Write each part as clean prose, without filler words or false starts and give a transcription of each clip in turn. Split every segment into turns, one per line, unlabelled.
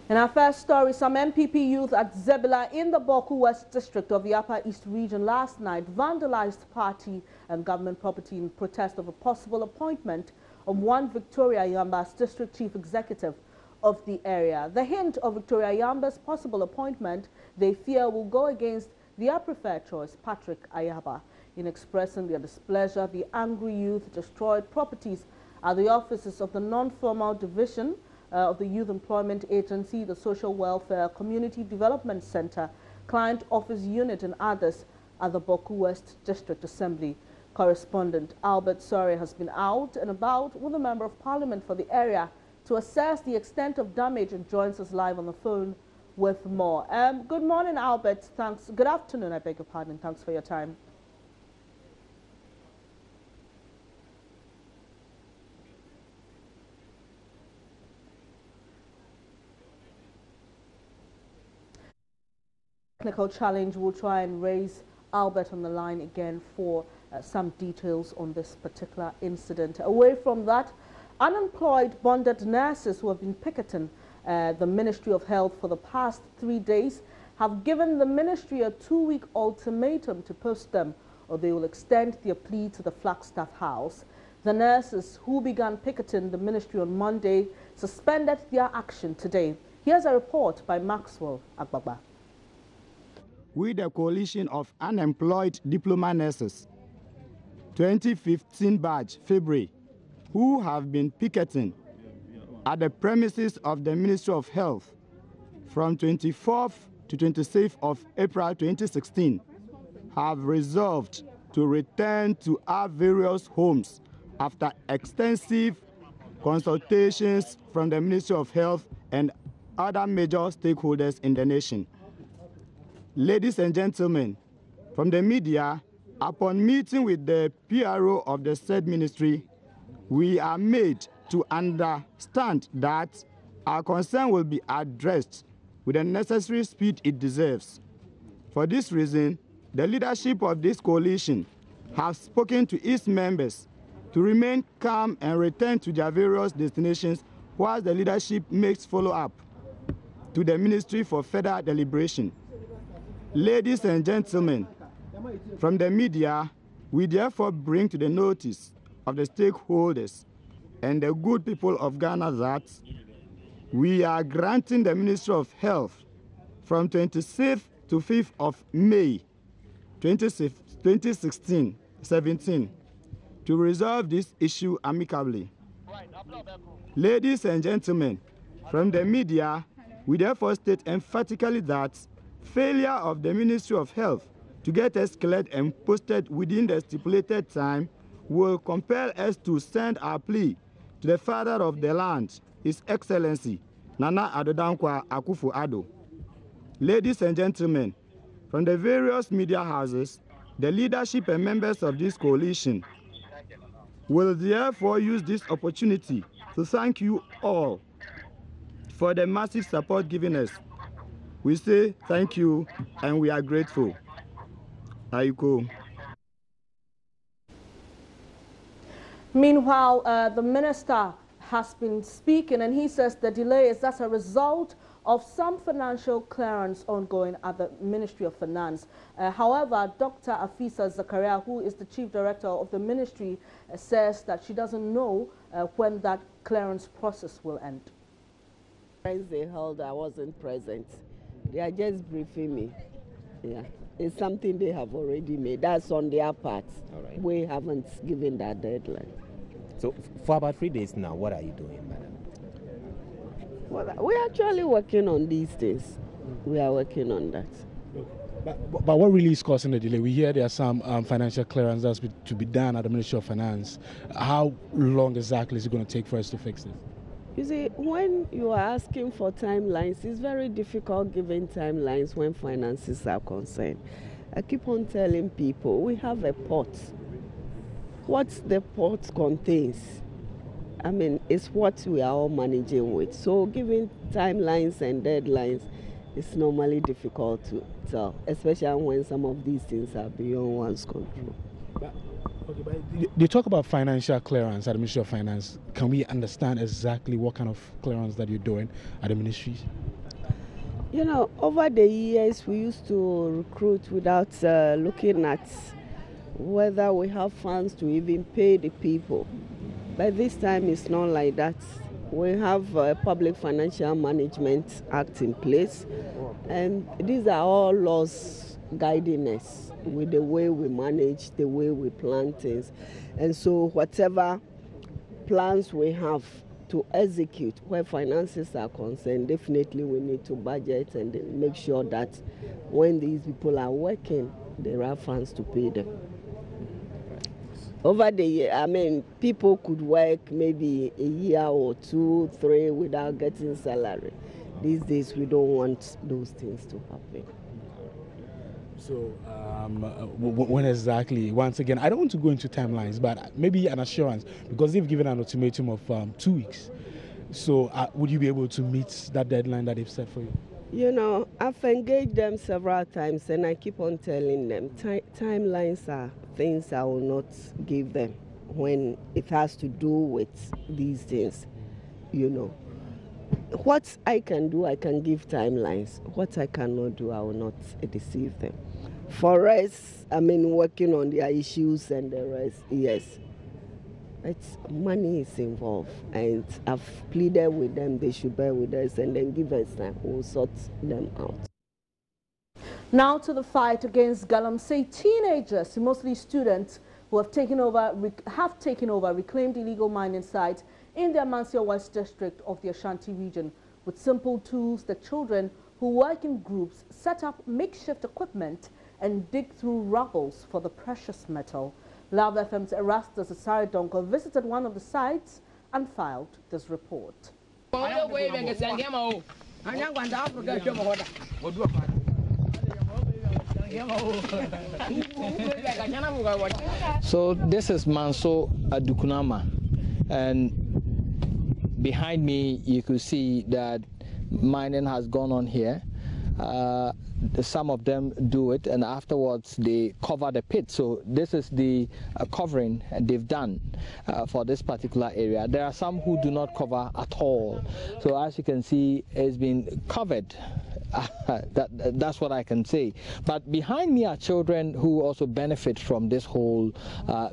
In our first story, some MPP youth at Zebilla in the Boku West district of the Upper East region last night vandalized party and government property in protest of a possible appointment of one Victoria Yamba as district chief executive of the area. The hint of Victoria Yamba's possible appointment, they fear, will go against their preferred choice, Patrick Ayaba. In expressing their displeasure, the angry youth destroyed properties at the offices of the non-formal division of the Youth Employment Agency, the Social Welfare Community Development Center, Client Office Unit and others at the Boku West District Assembly. Correspondent Albert Sore has been out and about with a Member of Parliament for the area to assess the extent of damage and joins us live on the phone with more. Good morning, Albert. Thanks. Good afternoon, I beg your pardon. Thanks for your time. Technical challenge. We'll try and raise Albert on the line again for some details on this particular incident. Away from that, unemployed bonded nurses who have been picketing the Ministry of Health for the past 3 days have given the ministry a 2-week ultimatum to post them, or they will extend their plea to the Flagstaff House. The nurses who began picketing the ministry on Monday suspended their action today. Here's a report by Maxwell Agbagba.
With the coalition of unemployed diploma nurses, 2015 batch February, who have been picketing at the premises of the Ministry of Health from 24th to 26th of April 2016, have resolved to return to our various homes after extensive consultations from the Ministry of Health and other major stakeholders in the nation. Ladies and gentlemen, from the media, upon meeting with the PRO of the said ministry, we are made to understand that our concern will be addressed with the necessary speed it deserves. For this reason, the leadership of this coalition have spoken to its members to remain calm and return to their various destinations whilst the leadership makes follow-up to the ministry for further deliberation. Ladies and gentlemen, from the media, we therefore bring to the notice of the stakeholders and the good people of Ghana that we are granting the Ministry of Health from 26th to 5th of May 2016-17 to resolve this issue amicably. Ladies and gentlemen, from the media, we therefore state emphatically that failure of the Ministry of Health to get us cleared and posted within the stipulated time will compel us to send our plea to the father of the land, His Excellency, Nana Addo Dankwa Akufo-Addo. Ladies and gentlemen, from the various media houses, the leadership and members of this coalition will therefore use this opportunity to thank you all for the massive support given us. We say thank you and we are grateful. Aiko.
Meanwhile, the minister has been speaking and he says the delay is as a result of some financial clearance ongoing at the Ministry of Finance. However, Dr. Afisa Zakaria, who is the chief director of the ministry, says that she doesn't know when that clearance process will end.
They held, I wasn't present. They are just briefing me. Yeah, it's something they have already made. That's on their part.
All right.
We haven't given that deadline.
So for about 3 days now, what are you doing, madam?
Well, we're actually working on these things. We are working on that.
But what really is causing the delay? We hear there are some financial clearance that's to be done at the Ministry of Finance. How long exactly is it going to take for us to fix this?
You see, when you are asking for timelines, it's very difficult giving timelines when finances are concerned. I keep on telling people, we have a pot. What the pot contains, I mean, it's what we are all managing with. So giving timelines and deadlines is normally difficult to tell, especially when some of these things are beyond one's control.
Okay, but they talk about financial clearance at the Ministry of Finance. Can we understand exactly what kind of clearance that you're doing at the ministries?
You know, over the years, we used to recruit without looking at whether we have funds to even pay the people. But this time, it's not like that. We have a Public Financial Management Act in place, and these are all laws guiding us with the way we manage, the way we plan things. And so whatever plans we have to execute where finances are concerned, definitely we need to budget and make sure that when these people are working, there are funds to pay them. Over the year, I mean, people could work maybe a year or 2, 3 without getting salary. These days, we don't want those things to happen.
So, when exactly? Once again, I don't want to go into timelines, but maybe an assurance, because they've given an ultimatum of 2 weeks. So, would you be able to meet that deadline that they've set for you?
You know, I've engaged them several times, and I keep on telling them timelines are things I will not give them when it has to do with these things. You know, what I can do, I can give timelines. What I cannot do, I will not deceive them. For us, I mean, working on their issues and the rest, yes. It's money is involved, and I've pleaded with them they should bear with us and then give us time. We'll sort them out.
Now to the fight against Galamsey teenagers, mostly students who have taken over reclaimed illegal mining sites in the Amancia West district of the Ashanti region. With simple tools, the children who work in groups set up makeshift equipment and dig through rubbles for the precious metal. Love FM's Erastus Asaridonko visited one of the sites and filed this report.
So this is Manso Adukunama, and behind me you could see that mining has gone on here. Some of them do it, and afterwards they cover the pit. So this is the covering they've done for this particular area. There are some who do not cover at all. So as you can see, it's been covered. That's what I can say. But behind me are children who also benefit from this whole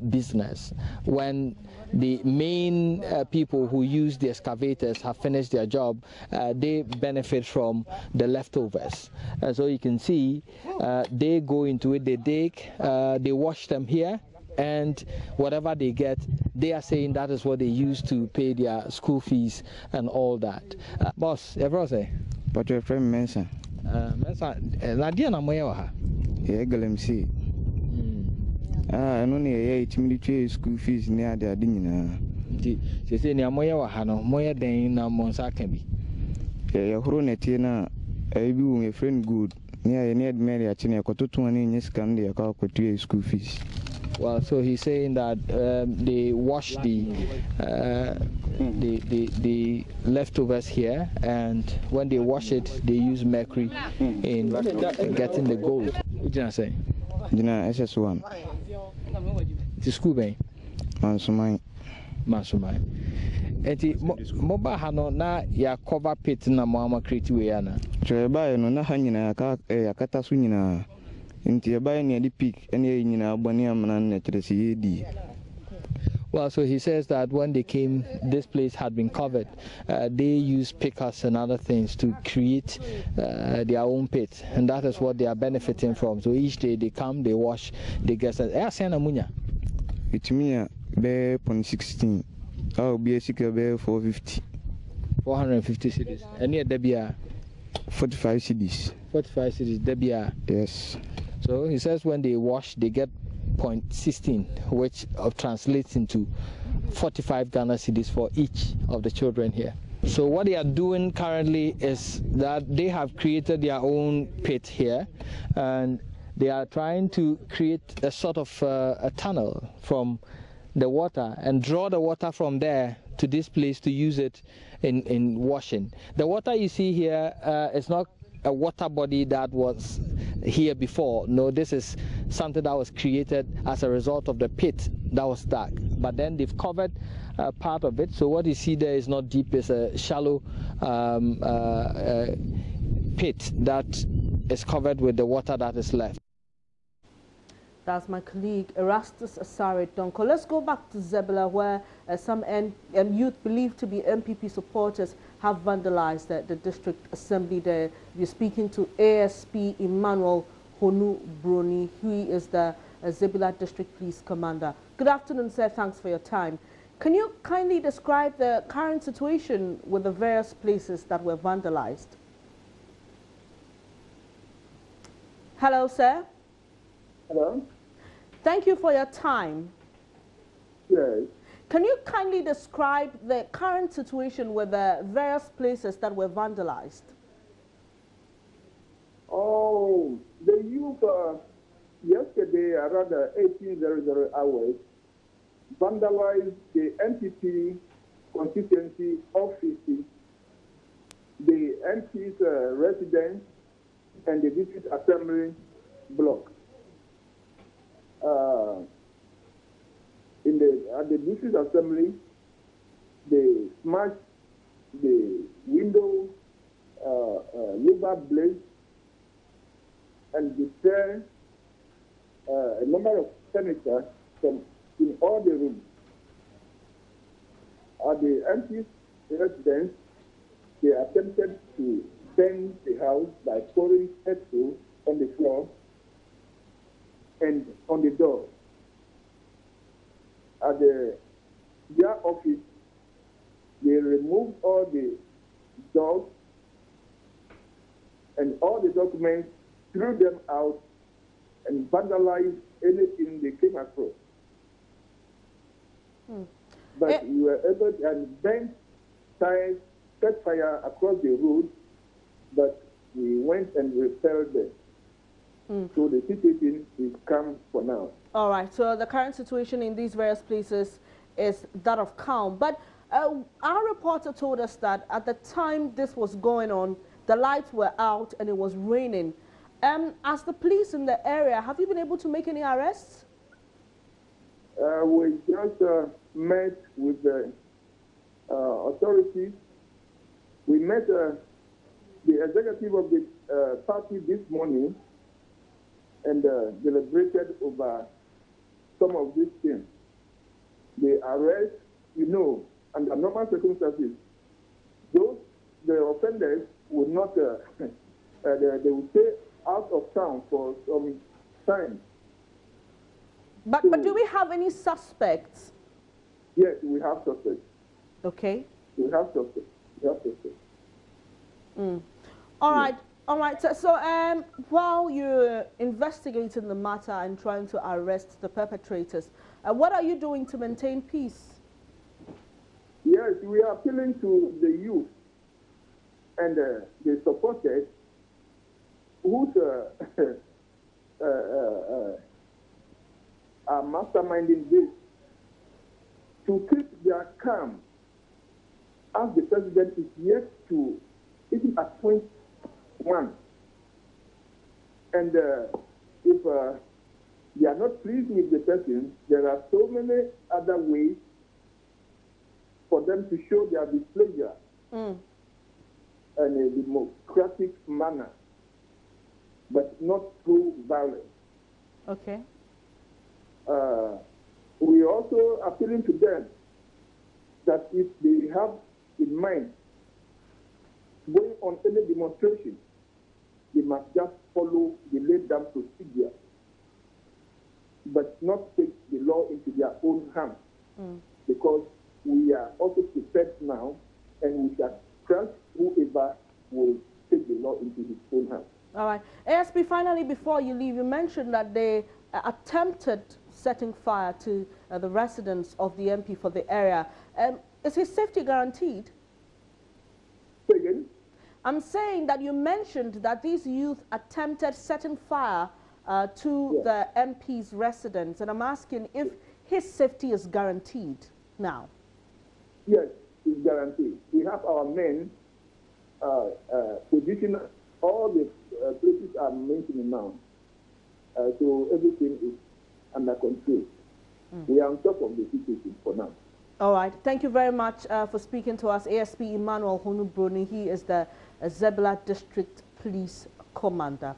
business. When the main people who use the excavators have finished their job, they benefit from the leftovers. So you can see they go into it, they dig, they wash them here, and whatever they get, they are saying that is what they use to pay their school fees and all that. Boss, everyone say?
But your friend Mensa.
Mensa, Nadia Namoya.
Yeah, Galamsey. And only a 8 school fees near the Adina.
She said, Namoya Hano, Moya Dane, Monsa can be.
Yeah, Hronetina, I be a friend good. Near Mary at China, got 20 years can they account for school fees.
Well, so he's saying that they wash the leftovers here, and when they wash it, they use mercury in getting the gold. What did I say?
SS1.
The school bay.
Mansumai.
Eti moba hano na ya cover pit na mama create we yana.
Treba no na hanyina yakata so nyina. Inti eba ni adi pick ene nyina abani amana na tresi yedi.
Well, so he says that when they came, this place had been covered. They used pickers and other things to create their own pit, and that is what they are benefiting from. So each day they come, they wash, they get that.
It's me be 16. I'll be a sicker be 450.
450 cities. And near Debia
45 cities.
45 cities, Debia.
Yes.
So he says when they wash, they get 0.16, which translates into 45 Ghana cedis for each of the children here. So what they are doing currently is that they have created their own pit here, and they are trying to create a sort of a tunnel from the water and draw the water from there to this place to use it in washing. The water you see here is not a water body that was here before. No, this is something that was created as a result of the pit that was dug. But then they've covered part of it. So what you see there is not deep, it's a shallow pit that is covered with the water that is left.
That's my colleague Erastus Asare Donko. Let's go back to Zebilla, where some youth believed to be MPP supporters have vandalized the district assembly there. We're speaking to ASP Emmanuel Honu Bruni, who is the Zebilla District Police Commander. Good afternoon, sir. Thanks for your time. Can you kindly describe the current situation with the various places that were vandalized? Hello, sir.
Hello?
Thank you for your time.
Yes.
Can you kindly describe the current situation with the various places that were vandalized?
Oh, the youth yesterday around 1800 hours vandalized the NPP constituency offices, the MP's residence, and the district assembly block. At the district assembly, they smashed the window, louver blades, and destroyed a number of furniture in all the rooms. At the MP's residence, they attempted to burn the house by pouring petrol on the floor and on the door. At their office, they removed all the doors and all the documents, threw them out, and vandalized anything they came across. But we were able to, and burnt tires, set fire across the road, but we went and repelled them. So the situation is calm for now.
All right, so the current situation in these various places is that of calm. But our reporter told us that at the time this was going on, the lights were out and it was raining. As the police in the area, have you been able to make any arrests?
We just met with the authorities. We met the executive of the party this morning and deliberated over some of these things. The arrest, under normal circumstances, the offenders would not, they would stay out of town for some time.
But do we have any suspects?
Yes, we have suspects.
Okay.
We have suspects.
All right. All right. So while you're investigating the matter and trying to arrest the perpetrators, what are you doing to maintain peace?
Yes, we are appealing to the youth and the supporters who are masterminding this to keep their calm, as the president is yet to even appoint one. And if they are not pleased with the person, there are so many other ways for them to show their displeasure in a democratic manner, but not through violence.
Okay.
We are also appealing to them that if they have in mind going on any demonstration, they must just follow the laid down procedure, but not take the law into their own hands, because we are also prepared now, and we shall crush whoever will take the law into his own hands.
All right. ASP, finally, before you leave, you mentioned that they attempted setting fire to the residents of the MP for the area. Is his safety guaranteed?
Say again?
I'm saying that you mentioned that these youth attempted setting fire to the MP's residence, and I'm asking if his safety is guaranteed now.
Yes, it's guaranteed. We have our men positioned all the places I'm mentioning now. So everything is under control. We are on top of the situation for now.
All right. Thank you very much for speaking to us, ASP Emmanuel Honubroni. He is the Zebilla District Police Commander.